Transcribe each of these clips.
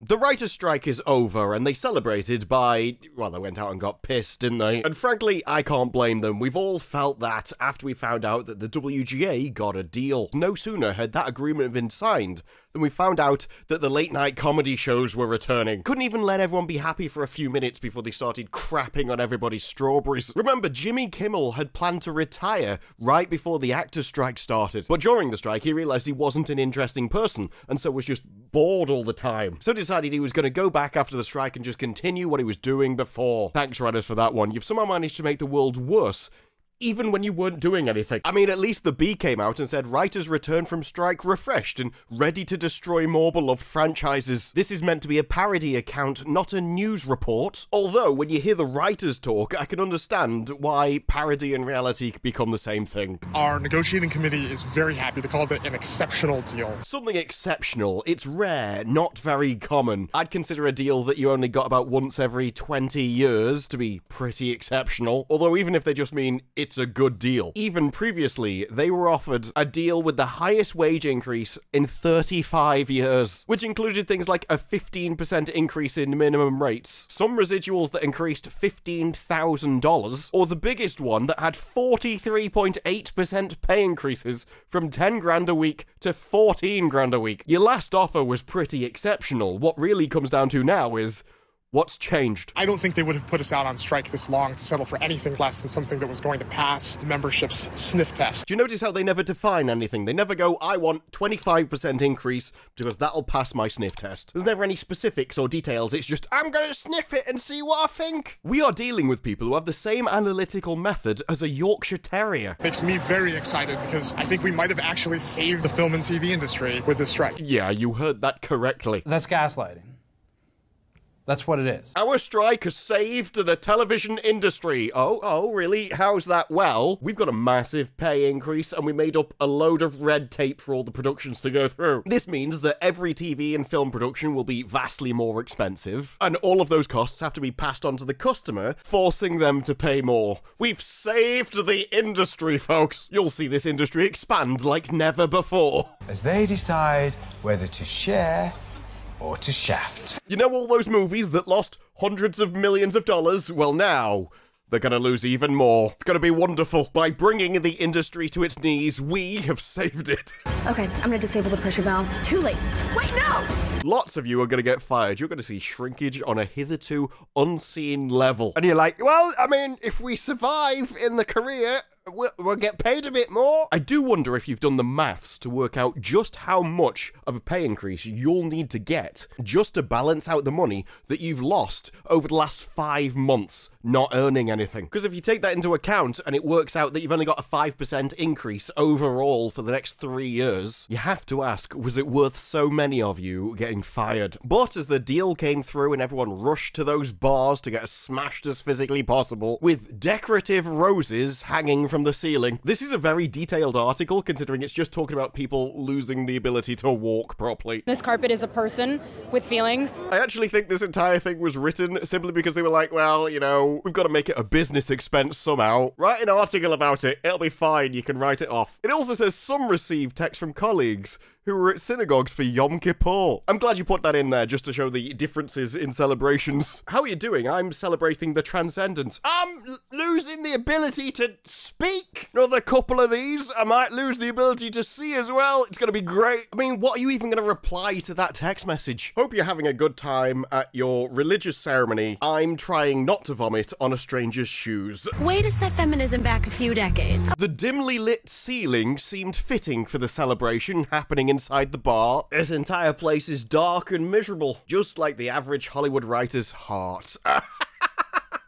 The writer's strike is over, and they celebrated by, well, they went out and got pissed, didn't they? And frankly, I can't blame them. We've all felt that after we found out that the WGA got a deal. No sooner had that agreement been signed than we found out that the late-night comedy shows were returning. Couldn't even let everyone be happy for a few minutes before they started crapping on everybody's strawberries. Remember, Jimmy Kimmel had planned to retire right before the actors' strike started. But during the strike, he realized he wasn't an interesting person, and so was just bored all the time. So decided he was going to go back after the strike and just continue what he was doing before. Thanks, writers, for that one. You've somehow managed to make the world worse, even when you weren't doing anything. I mean, at least the Bee came out and said writers return from strike refreshed and ready to destroy more beloved franchises. This is meant to be a parody account, not a news report. Although, when you hear the writers talk, I can understand why parody and reality become the same thing. Our negotiating committee is very happy to call it an exceptional deal. Something exceptional. It's rare, not very common. I'd consider a deal that you only got about once every 20 years to be pretty exceptional. Although even if they just mean it's a good deal. Even previously, they were offered a deal with the highest wage increase in 35 years, which included things like a 15% increase in minimum rates, some residuals that increased $15,000, or the biggest one that had 43.8% pay increases from 10 grand a week to 14 grand a week. Your last offer was pretty exceptional. What really comes down to now is, what's changed? I don't think they would have put us out on strike this long to settle for anything less than something that was going to pass the membership's sniff test. Do you notice how they never define anything? They never go, I want 25% increase because that'll pass my sniff test. There's never any specifics or details. It's just, I'm gonna sniff it and see what I think. We are dealing with people who have the same analytical method as a Yorkshire Terrier. Makes me very excited because I think we might have actually saved the film and TV industry with this strike. Yeah, you heard that correctly. That's gaslighting. That's what it is. Our strike has saved the television industry. Oh, really? How's that? Well, we've got a massive pay increase and we made up a load of red tape for all the productions to go through. This means that every TV and film production will be vastly more expensive, and all of those costs have to be passed on to the customer, forcing them to pay more. We've saved the industry, folks. You'll see this industry expand like never before. As they decide whether to share or to shaft. You know all those movies that lost hundreds of millions of dollars? Well, now they're gonna lose even more. It's gonna be wonderful. By bringing the industry to its knees, we have saved it. Okay, I'm gonna disable the pressure valve. Too late. Wait, no! Lots of you are gonna get fired. You're gonna see shrinkage on a hitherto unseen level. And you're like, well, I mean, if we survive in the career, we'll get paid a bit more. I do wonder if you've done the maths to work out just how much of a pay increase you'll need to get just to balance out the money that you've lost over the last 5 months not earning anything. Because if you take that into account and it works out that you've only got a 5% increase overall for the next 3 years, you have to ask, was it worth so many of you getting fired? But as the deal came through and everyone rushed to those bars to get as smashed as physically possible, with decorative roses hanging from the ceiling. This is a very detailed article, considering it's just talking about people losing the ability to walk properly. This carpet is a person with feelings. I actually think this entire thing was written simply because they were like, well, you know, we've got to make it a business expense somehow. Write an article about it. It'll be fine. You can write it off. It also says some received texts from colleagues who were at synagogues for Yom Kippur. I'm glad you put that in there just to show the differences in celebrations. How are you doing? I'm celebrating the transcendence. I'm losing the ability to speak. Another couple of these, I might lose the ability to see as well. It's gonna be great. I mean, what are you even gonna reply to that text message? Hope you're having a good time at your religious ceremony. I'm trying not to vomit on a stranger's shoes. Way to set feminism back a few decades. The dimly lit ceiling seemed fitting for the celebration happening inside the bar. This entire place is dark and miserable, just like the average Hollywood writer's heart.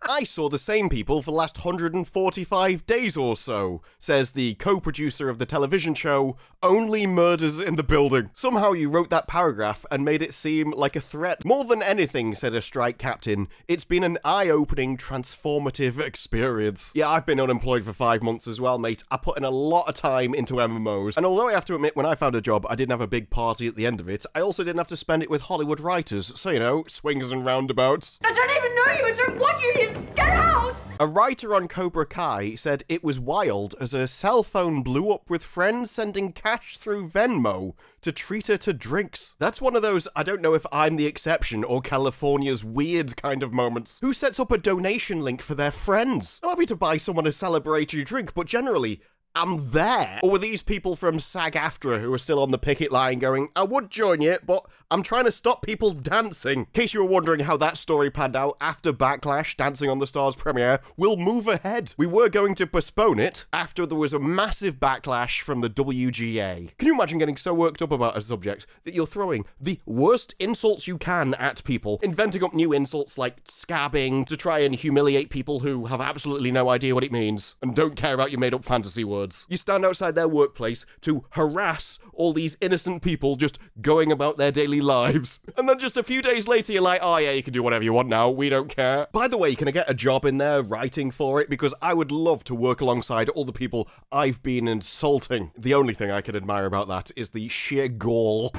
I saw the same people for the last 145 days or so, says the co-producer of the television show, Only Murders in the Building. Somehow you wrote that paragraph and made it seem like a threat. More than anything, said a strike captain, it's been an eye-opening, transformative experience. Yeah, I've been unemployed for 5 months as well, mate. I put in a lot of time into MMOs, and although I have to admit, when I found a job, I didn't have a big party at the end of it, I also didn't have to spend it with Hollywood writers, so, you know, swings and roundabouts. I don't even know you, I don't want you here. Get out! A writer on Cobra Kai said it was wild as her cell phone blew up with friends sending cash through Venmo to treat her to drinks. That's one of those, I don't know if I'm the exception or California's weird kind of moments. Who sets up a donation link for their friends? I'm happy to buy someone a celebratory drink, but generally, I'm there. Or were these people from SAG-AFTRA who are still on the picket line going, I would join you, but I'm trying to stop people dancing. In case you were wondering how that story panned out after Backlash, Dancing on the Stars premiere, we'll move ahead. We were going to postpone it after there was a massive backlash from the WGA. Can you imagine getting so worked up about a subject that you're throwing the worst insults you can at people, inventing up new insults like scabbing to try and humiliate people who have absolutely no idea what it means and don't care about your made-up fantasy words. You stand outside their workplace to harass all these innocent people just going about their daily lives. And then just a few days later, you're like, oh yeah, you can do whatever you want now. We don't care. By the way, can I get a job in there writing for it? Because I would love to work alongside all the people I've been insulting. The only thing I can admire about that is the sheer gall.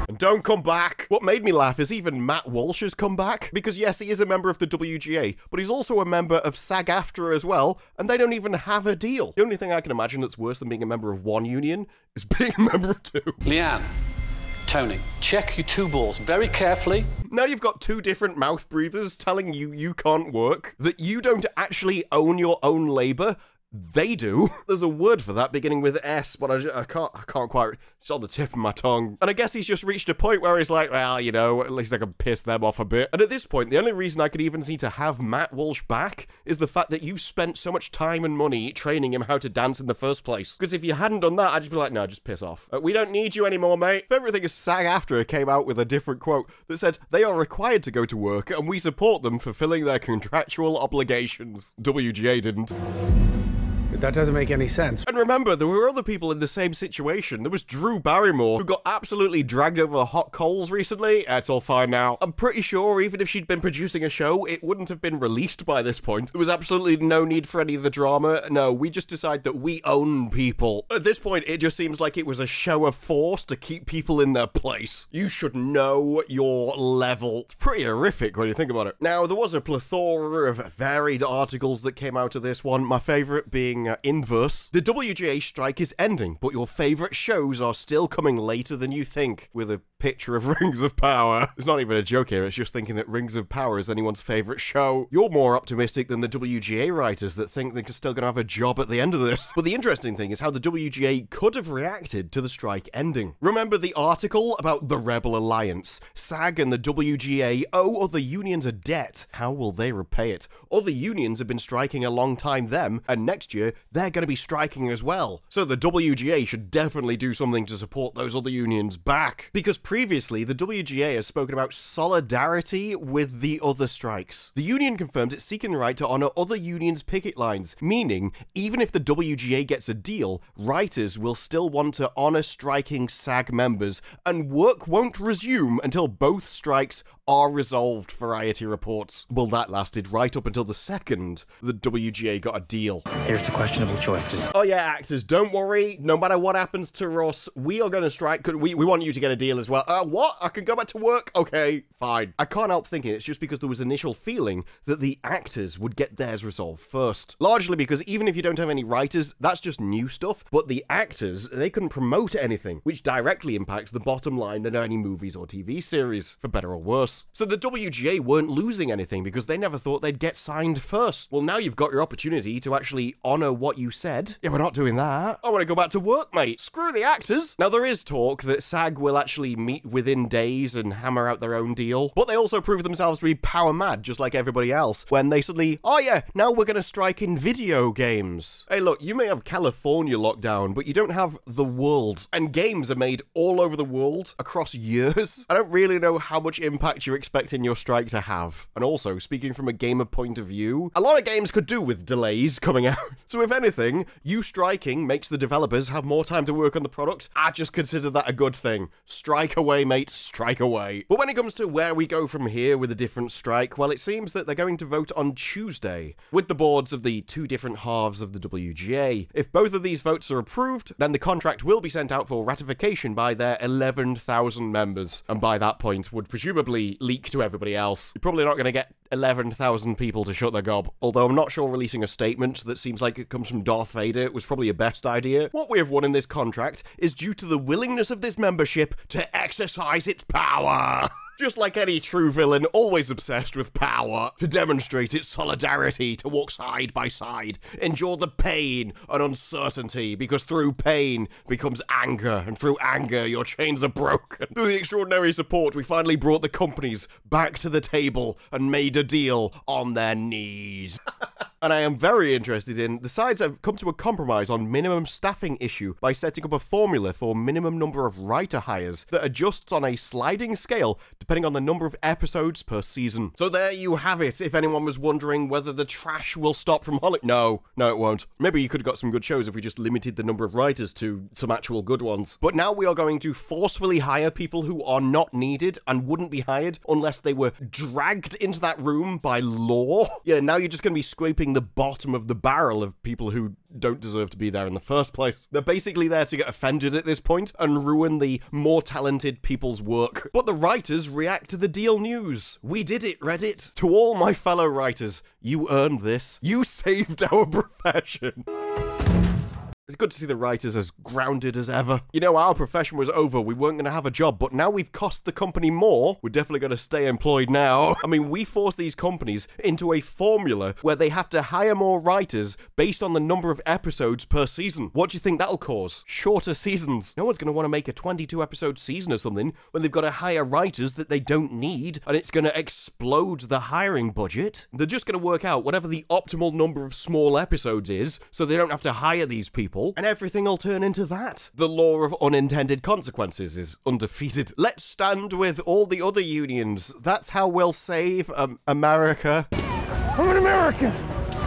And don't come back. What made me laugh is even Matt Walsh has come back. Because yes, he is a member of the WGA, but he's also a member of SAG-AFTRA as well, and they don't even have a deal. The only thing I can imagine that's worse than being a member of one union is being a member of two. Leanne, Tony, check your two balls very carefully. Now you've got two different mouth breathers telling you you can't work, that you don't actually own your own labor. They do. There's a word for that beginning with S, but I can't quite, it's on the tip of my tongue. And I guess he's just reached a point where he's like, well, you know, at least I can piss them off a bit. And at this point, the only reason I could even see to have Matt Walsh back is the fact that you've spent so much time and money training him how to dance in the first place. Because if you hadn't done that, I'd just be like, no, just piss off. We don't need you anymore, mate. If everything is SAG-AFTRA came out with a different quote that said, they are required to go to work and we support them fulfilling their contractual obligations. WGA didn't. That doesn't make any sense. And remember, there were other people in the same situation. There was Drew Barrymore, who got absolutely dragged over hot coals recently. It's all fine now. I'm pretty sure even if she'd been producing a show, it wouldn't have been released by this point. There was absolutely no need for any of the drama. No, we just decide that we own people. At this point, it just seems like it was a show of force to keep people in their place. You should know your level. It's pretty horrific when you think about it. Now, there was a plethora of varied articles that came out of this one, my favorite being Inverse. The WGA strike is ending, but your favorite shows are still coming later than you think, with a picture of Rings of Power. It's not even a joke here, it's just thinking that Rings of Power is anyone's favorite show. You're more optimistic than the WGA writers that think they're still gonna have a job at the end of this. But the interesting thing is how the WGA could have reacted to the strike ending. Remember the article about the Rebel Alliance? SAG and the WGA owe other unions a debt. How will they repay it? Other unions have been striking a long time them, and next year they're going to be striking as well. So the WGA should definitely do something to support those other unions back. Because previously, the WGA has spoken about solidarity with the other strikes. The union confirmed it's seeking the right to honour other unions' picket lines, meaning even if the WGA gets a deal, writers will still want to honour striking SAG members, and work won't resume until both strikes are resolved, Variety reports. Well, that lasted right up until the second the WGA got a deal. Here's to questionable choices. Oh yeah, actors, don't worry. No matter what happens to us, we are going to strike. We want you to get a deal as well. What? I can go back to work? Okay, fine. I can't help thinking it's just because there was initial feeling that the actors would get theirs resolved first. Largely because even if you don't have any writers, that's just new stuff. But the actors, they couldn't promote anything, which directly impacts the bottom line of any movies or TV series, for better or worse. So the WGA weren't losing anything because they never thought they'd get signed first. Well, now you've got your opportunity to actually honour what you said. Yeah, we're not doing that. I want to go back to work, mate. Screw the actors. Now, there is talk that SAG will actually meet within days and hammer out their own deal. But they also proved themselves to be power mad, just like everybody else, when they suddenly, oh yeah, now we're going to strike in video games. Hey, look, you may have California locked down, but you don't have the world. And games are made all over the world across years. I don't really know how much impact you're expecting your strike to have. And also, speaking from a gamer point of view, a lot of games could do with delays coming out. So if anything, you striking makes the developers have more time to work on the product. I just consider that a good thing. Strike away, mate, strike away. But when it comes to where we go from here with a different strike, well, it seems that they're going to vote on Tuesday with the boards of the two different halves of the WGA. If both of these votes are approved, then the contract will be sent out for ratification by their 11,000 members. And by that point, would presumably leak to everybody else. You're probably not going to get 11,000 people to shut their gob. Although I'm not sure releasing a statement that seems like it comes from Darth Vader was probably a best idea. What we have won in this contract is due to the willingness of this membership to exercise its power. Just like any true villain, always obsessed with power, to demonstrate its solidarity, to walk side by side, endure the pain and uncertainty, because through pain becomes anger, and through anger your chains are broken. Through the extraordinary support, we finally brought the companies back to the table and made a deal on their knees. And I am very interested in, the sides have come to a compromise on minimum staffing issue by setting up a formula for minimum number of writer hires that adjusts on a sliding scale depending on the number of episodes per season. So there you have it, if anyone was wondering whether the trash will stop from Hollywood. No, it won't. Maybe you could have got some good shows if we just limited the number of writers to some actual good ones. But now we are going to forcefully hire people who are not needed and wouldn't be hired unless they were dragged into that room by law. Yeah, now you're just going to be scraping the bottom of the barrel of people who don't deserve to be there in the first place. They're basically there to get offended at this point and ruin the more talented people's work. But the writers react to the deal news. We did it, Reddit. To all my fellow writers, you earned this. You saved our profession. It's good to see the writers as grounded as ever. You know, our profession was over, we weren't going to have a job, but now we've cost the company more, we're definitely going to stay employed now. I mean, we forced these companies into a formula where they have to hire more writers based on the number of episodes per season. What do you think that'll cause? Shorter seasons. No one's going to want to make a 22-episode season or something when they've got to hire writers that they don't need, and it's going to explode the hiring budget. They're just going to work out whatever the optimal number of small episodes is, so they don't have to hire these people. And everything will turn into that. The law of unintended consequences is undefeated. Let's stand with all the other unions. That's how we'll save America. I'm an American!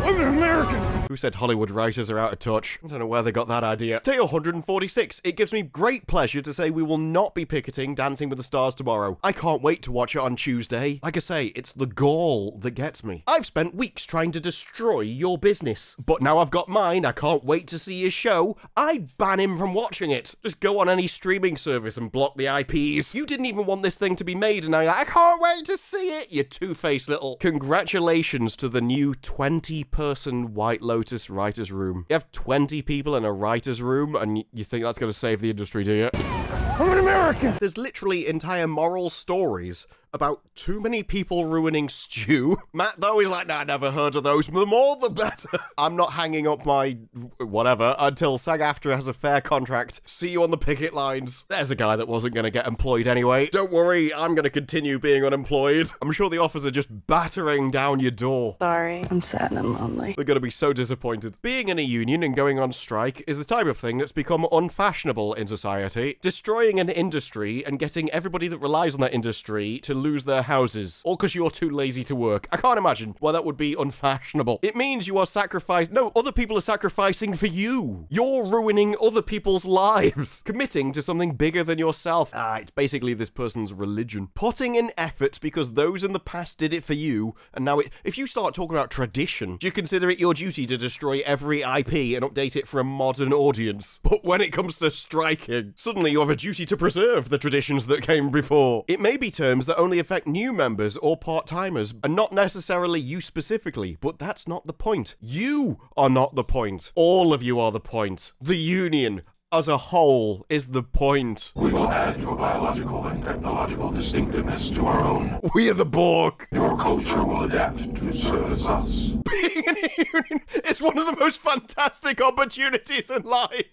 I'm an American! Who said Hollywood writers are out of touch? I don't know where they got that idea. Day 146. It gives me great pleasure to say we will not be picketing Dancing with the Stars tomorrow. I can't wait to watch it on Tuesday. Like I say, it's the gall that gets me. I've spent weeks trying to destroy your business. But now I've got mine, I can't wait to see his show. I'd ban him from watching it. Just go on any streaming service and block the IPs. You didn't even want this thing to be made, and I can't wait to see it, you two-faced little... Congratulations to the new 20-person White Lotus writer's room. You have 20 people in a writer's room, and you think that's going to save the industry, do you? I'm an American! There's literally entire moral stories about too many people ruining stew. Matt, though, he's like, nah, I never heard of those. The more, the better. I'm not hanging up my whatever until SAG-AFTRA has a fair contract. See you on the picket lines. There's a guy that wasn't going to get employed anyway. Don't worry, I'm going to continue being unemployed. I'm sure the offers are just battering down your door. Sorry, I'm sad and lonely. They're going to be so disappointed. Being in a union and going on strike is the type of thing that's become unfashionable in society. Destroying an industry and getting everybody that relies on that industry to lose their houses, all because you're too lazy to work. I can't imagine why that would be unfashionable. It means you are sacrificing... No, other people are sacrificing for you. You're ruining other people's lives. Committing to something bigger than yourself. It's basically this person's religion. Putting in effort because those in the past did it for you, and now if you start talking about tradition, do you consider it your duty to destroy every IP and update it for a modern audience? But when it comes to striking, suddenly you have a duty to preserve the traditions that came before. It may be terms that only affect new members or part-timers, and not necessarily you specifically, but that's not the point. You are not the point. All of you are the point. The union as a whole is the point. We will add your biological and technological distinctiveness to our own. We are the Borg. Your culture will adapt to service us. Being in a union is one of the most fantastic opportunities in life.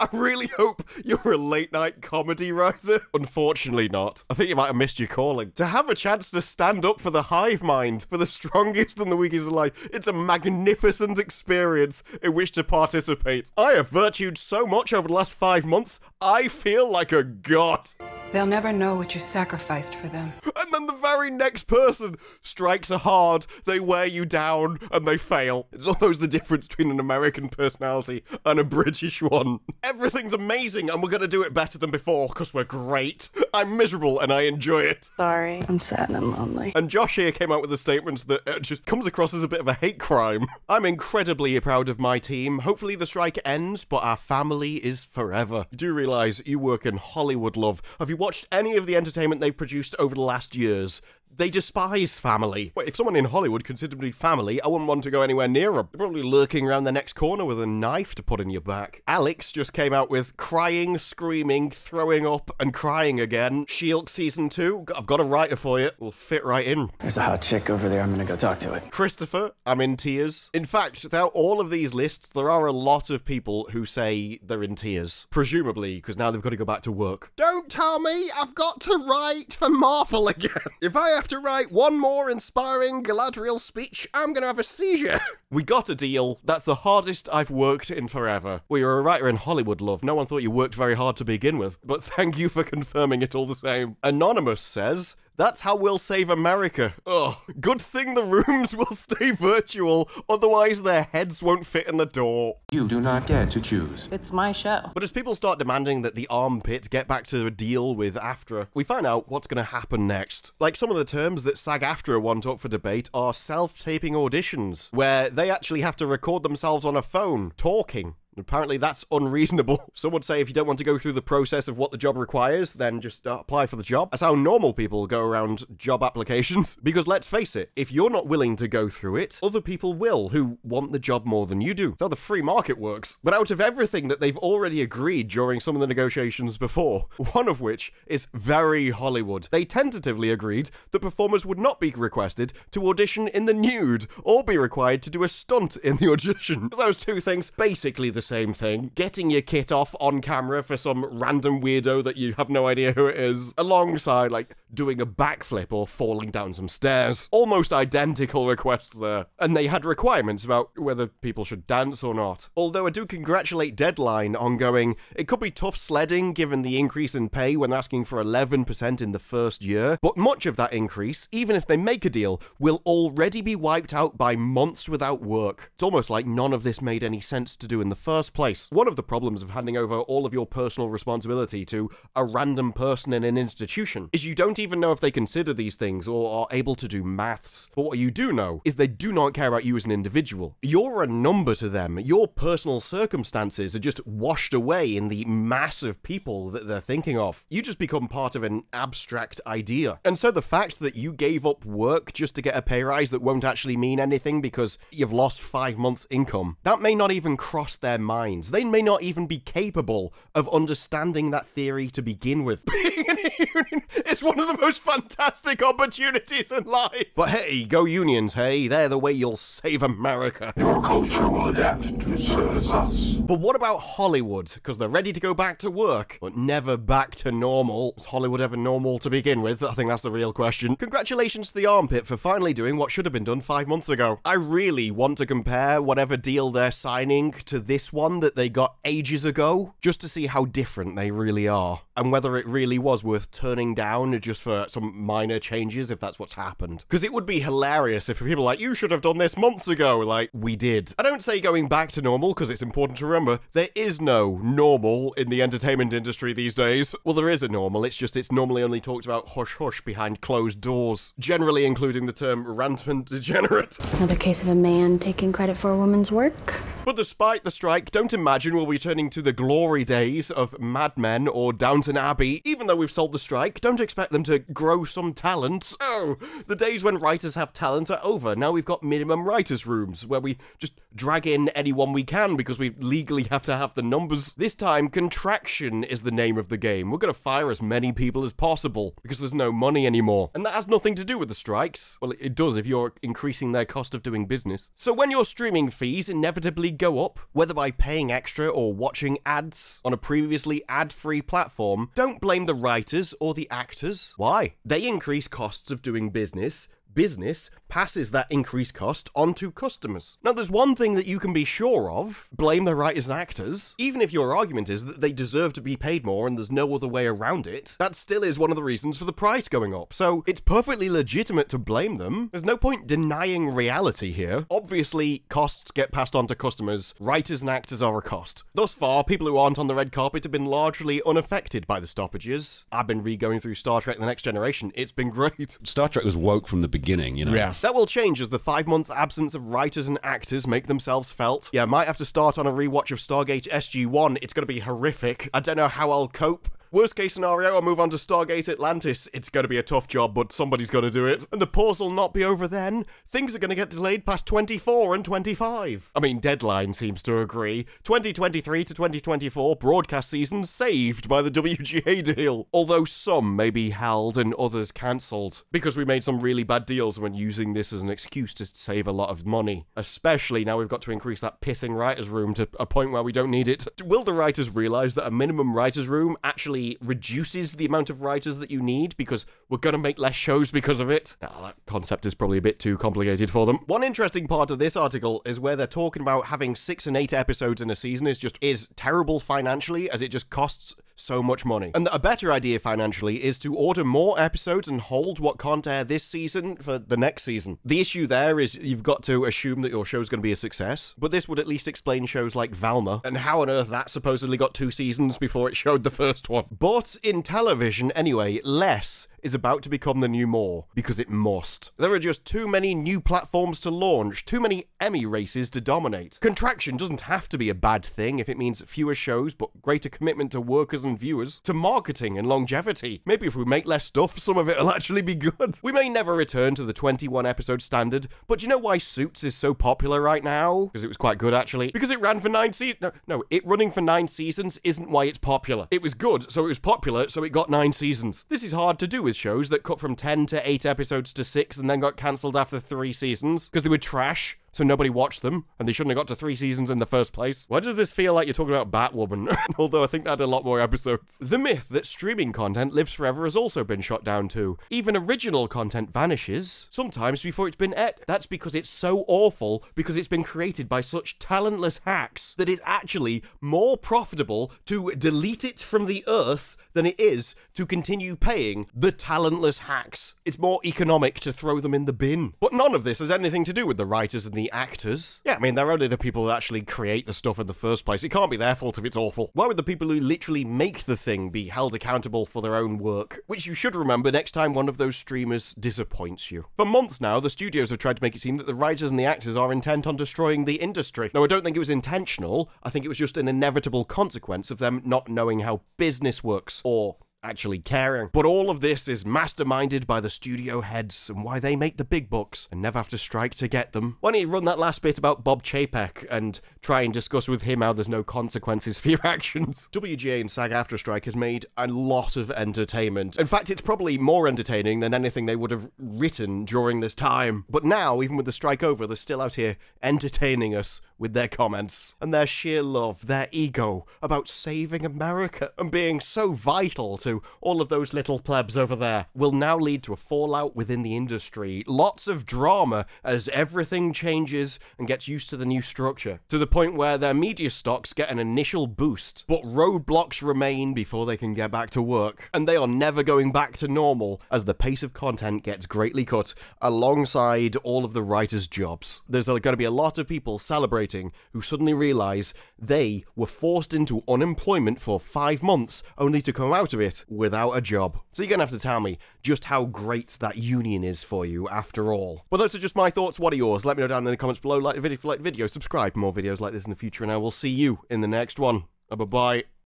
I really hope you're a late-night comedy writer. Unfortunately not. I think you might have missed your calling. To have a chance to stand up for the hive mind, for the strongest and the weakest in life, it's a magnificent experience in which to participate. I have virtued so much over the last 5 months, I feel like a god. They'll never know what you sacrificed for them. And then the very next person strikes a hard, they wear you down, and they fail. It's almost the difference between an American personality and a British one. Everything's amazing, and we're gonna do it better than before, because we're great. I'm miserable, and I enjoy it. Sorry, I'm sad and lonely. And Josh here came out with a statement that just comes across as a bit of a hate crime. I'm incredibly proud of my team. Hopefully the strike ends, but our family is forever. You do realise you work in Hollywood, love. Have you watched any of the entertainment they've produced over the last years? They despise family. Wait, if someone in Hollywood considered me family, I wouldn't want to go anywhere near them. They're probably lurking around the next corner with a knife to put in your back. Alex just came out with crying, screaming, throwing up, and crying again. She-Hulk Season 2, I've got a writer for you. Will fit right in. There's a hot chick over there. I'm gonna go talk to it. Christopher, I'm in tears. In fact, throughout all of these lists, there are a lot of people who say they're in tears. Presumably, because now they've got to go back to work. Don't tell me I've got to write for Marvel again. If I have to write one more inspiring Galadriel speech, I'm gonna have a seizure. We got a deal. That's the hardest I've worked in forever. Well, you're a writer in Hollywood, love. No one thought you worked very hard to begin with, but thank you for confirming it all the same. Anonymous says, that's how we'll save America. Ugh. Good thing the rooms will stay virtual, otherwise their heads won't fit in the door. You do not get to choose. It's my show. But as people start demanding that the armpit get back to a deal with AFTRA, we find out what's going to happen next. Like, some of the terms that SAG-AFTRA want up for debate are self-taping auditions, where they actually have to record themselves on a phone, talking. Apparently that's unreasonable. Some would say if you don't want to go through the process of what the job requires, then just apply for the job. That's how normal people go around job applications. Because let's face it, if you're not willing to go through it, other people will, who want the job more than you do. That's how the free market works. But out of everything that they've already agreed during some of the negotiations before, one of which is very Hollywood, they tentatively agreed that performers would not be requested to audition in the nude, or be required to do a stunt in the audition. Those two things, basically the same thing. Getting your kit off on camera for some random weirdo that you have no idea who it is, alongside, like, doing a backflip or falling down some stairs. Almost identical requests there. And they had requirements about whether people should dance or not. Although I do congratulate Deadline on going, it could be tough sledding given the increase in pay when asking for 11% in the first year, but much of that increase, even if they make a deal, will already be wiped out by months without work. It's almost like none of this made any sense to do in the first place. One of the problems of handing over all of your personal responsibility to a random person in an institution is you don't even know if they consider these things or are able to do maths. But what you do know is they do not care about you as an individual. You're a number to them. Your personal circumstances are just washed away in the mass of people that they're thinking of. You just become part of an abstract idea. And so the fact that you gave up work just to get a pay rise that won't actually mean anything because you've lost 5 months' income, that may not even cross their minds. They may not even be capable of understanding that theory to begin with. Being in a union is one of the most fantastic opportunities in life. But hey, go unions, hey, they're the way you'll save America. Your culture will adapt to serve us. But what about Hollywood? Because they're ready to go back to work, but never back to normal. Was Hollywood ever normal to begin with? I think that's the real question. Congratulations to the armpit for finally doing what should have been done 5 months ago. I really want to compare whatever deal they're signing to this one that they got ages ago, just to see how different they really are, and whether it really was worth turning down just for some minor changes if that's what's happened. Because it would be hilarious if people like, you should have done this months ago, like, we did. I don't say going back to normal, because it's important to remember, there is no normal in the entertainment industry these days. Well, there is a normal, it's just it's normally only talked about hush-hush behind closed doors, generally including the term rampant degenerate. Another case of a man taking credit for a woman's work. But despite the strike, don't imagine we'll be returning to the glory days of Mad Men or Downton Abbey. Even though we've sold the strike, don't expect them to grow some talent. Oh, the days when writers have talent are over. Now we've got minimum writers' rooms, where we just drag in anyone we can because we legally have to have the numbers. This time, contraction is the name of the game. We're going to fire as many people as possible because there's no money anymore. And that has nothing to do with the strikes. Well, it does if you're increasing their cost of doing business. So when your streaming fees inevitably go up, whether by paying extra or watching ads on a previously ad-free platform, don't blame the writers or the actors. Why? They increase costs of doing business. Business passes that increased cost onto customers. Now, there's one thing that you can be sure of: blame the writers and actors. Even if your argument is that they deserve to be paid more and there's no other way around it, that still is one of the reasons for the price going up. So it's perfectly legitimate to blame them. There's no point denying reality here. Obviously, costs get passed on to customers. Writers and actors are a cost. Thus far, people who aren't on the red carpet have been largely unaffected by the stoppages. I've been re-going through Star Trek: The Next Generation. It's been great. Star Trek was woke from the beginning, you know? Yeah. That will change as the 5 months absence of writers and actors make themselves felt. Yeah, I might have to start on a rewatch of Stargate SG-1. It's going to be horrific. I don't know how I'll cope. Worst case scenario, I'll move on to Stargate Atlantis. It's gonna be a tough job, but somebody's gotta do it. And the pause will not be over then. Things are gonna get delayed past 24 and 25. I mean, Deadline seems to agree. 2023 to 2024 broadcast seasons saved by the WGA deal. Although some may be held and others cancelled. Because we made some really bad deals when using this as an excuse to save a lot of money. Especially now we've got to increase that pissing writer's room to a point where we don't need it. Will the writers realise that a minimum writer's room actually reduces the amount of writers that you need because we're going to make less shows because of it? Now, that concept is probably a bit too complicated for them. One interesting part of this article is where they're talking about having 6 and 8 episodes in a season is terrible financially, as it just costs so much money. And a better idea financially is to order more episodes and hold what can't air this season for the next season. The issue there is you've got to assume that your show's going to be a success, but this would at least explain shows like Valma and how on earth that supposedly got 2 seasons before it showed the first one. But in television anyway, less is about to become the new more, because it must. There are just too many new platforms to launch, too many Emmy races to dominate. Contraction doesn't have to be a bad thing if it means fewer shows but greater commitment to workers and viewers, to marketing and longevity. Maybe if we make less stuff, some of it'll actually be good. We may never return to the 21 episode standard, but do you know why Suits is so popular right now? Because it was quite good actually. Because it ran for 9 seasons. No, it running for 9 seasons isn't why it's popular. It was good, so it was popular, so it got 9 seasons. This is hard to do with shows that cut from 10 to 8 episodes to 6 and then got cancelled after 3 seasons because they were trash, so nobody watched them, and they shouldn't have got to 3 seasons in the first place. Why does this feel like you're talking about Batwoman? Although I think that had a lot more episodes. The myth that streaming content lives forever has also been shot down too. Even original content vanishes, sometimes before it's been aired. That's because it's so awful, because it's been created by such talentless hacks that it's actually more profitable to delete it from the earth than it is to continue paying the talentless hacks. It's more economic to throw them in the bin. But none of this has anything to do with the writers and the actors. Yeah, I mean, they're only the people that actually create the stuff in the first place. It can't be their fault if it's awful. Why would the people who literally make the thing be held accountable for their own work? Which you should remember next time one of those streamers disappoints you. For months now, the studios have tried to make it seem that the writers and the actors are intent on destroying the industry. No, I don't think it was intentional. I think it was just an inevitable consequence of them not knowing how business works, or actually caring. But all of this is masterminded by the studio heads and why they make the big bucks and never have to strike to get them. Why don't you run that last bit about Bob Chapek and try and discuss with him how there's no consequences for your actions? WGA and SAG-AFTRA strike has made a lot of entertainment. In fact, it's probably more entertaining than anything they would have written during this time. But now, even with the strike over, they're still out here entertaining us with their comments and their sheer love, their ego about saving America and being so vital to all of those little plebs over there, will now lead to a fallout within the industry. Lots of drama as everything changes and gets used to the new structure, to the point where their media stocks get an initial boost, but roadblocks remain before they can get back to work, and they are never going back to normal as the pace of content gets greatly cut alongside all of the writers' jobs. There's going to be a lot of people celebrating who suddenly realize they were forced into unemployment for 5 months only to come out of it without a job. So you're gonna have to tell me just how great that union is for you after all. Well, those are just my thoughts. What are yours? Let me know down in the comments below. Like the video if you like the video, subscribe for more videos like this in the future, and I will see you in the next one. Bye-bye.